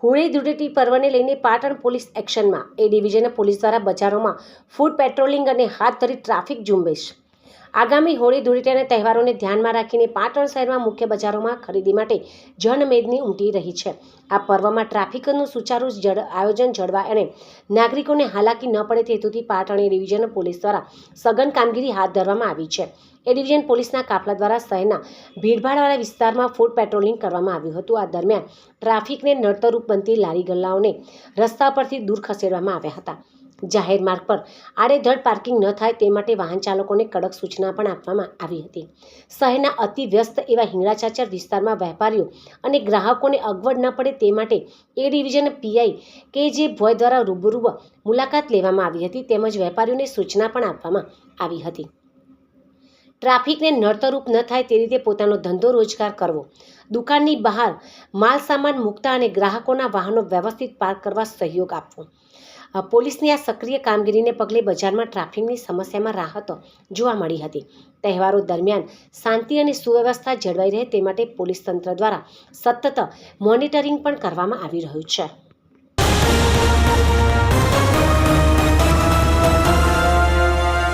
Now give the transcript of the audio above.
હોળી ધૂળેટી પર્વને લઈને પાટણ પોલીસ એક્શનમાં। એ ડિવિઝન પોલીસ દ્વારા બજારોમાં ફૂડ પેટ્રોલિંગ અને હાથ ધરી ટ્રાફિક ઝુંબેશ। આગામી હોળી ધૂળેટીના તહેવારોને ધ્યાનમાં રાખીને પાટણ શહેરમાં મુખ્ય બજારોમાં ખરીદી માટે જનમેદની ઉમટી રહી છે। આ પર્વમાં ટ્રાફિકનું સુચારુ આયોજન જળવાય અને નાગરિકોને હાલાકી ન પડે તે હેતુથી પાટણ એ ડિવિઝન પોલીસ દ્વારા સઘન કામગીરી હાથ ધરવામાં આવી છે। એ ડિવિઝન પોલીસના કાફલા દ્વારા શહેરના ભીડભાડવાળા વિસ્તારમાં ફૂડ પેટ્રોલિંગ કરવામાં આવ્યું હતું। આ દરમિયાન ટ્રાફિકને નડતરરૂપ બનતી લારી ગલ્લાઓને રસ્તા પરથી દૂર ખસેડવામાં આવ્યા હતા। જાહેર માર્ગ પર આડેધડ પાર્કિંગ ન થાય તે માટે વાહન ચાલકોને કડક સૂચના પણ આપવામાં આવી હતી। શહેરના અતિ વ્યસ્ત એવા હિંગળાચાચર વિસ્તારમાં વેપારીઓ અને ગ્રાહકોને અગવડ ન પડે તે માટે એ ડિવિઝન પીઆઈ કે.જે. ભોય દ્વારા રૂબરૂ મુલાકાત લેવામાં આવી હતી તેમજ વેપારીઓને સૂચના પણ આપવામાં આવી હતી। ટ્રાફિકને નડતરરૂપ ન થાય તે રીતે પોતાનો ધંધો રોજગાર કરવો, દુકાનની બહાર માલ સામાન મૂકતા અને ગ્રાહકોના વાહનો વ્યવસ્થિત પાર્ક કરવા સહયોગ આપવો। પોલીસની આ સક્રિય કામગીરીને પગલે બજારમાં ટ્રાફિકની સમસ્યામાં રાહત જોવા મળી હતી। તહેવારો દરમિયાન શાંતિ અને સુવ્યવસ્થા જળવાઈ રહે તે માટે પોલીસ તંત્ર દ્વારા સતત મોનિટરિંગ પણ કરવામાં આવી રહ્યું છે।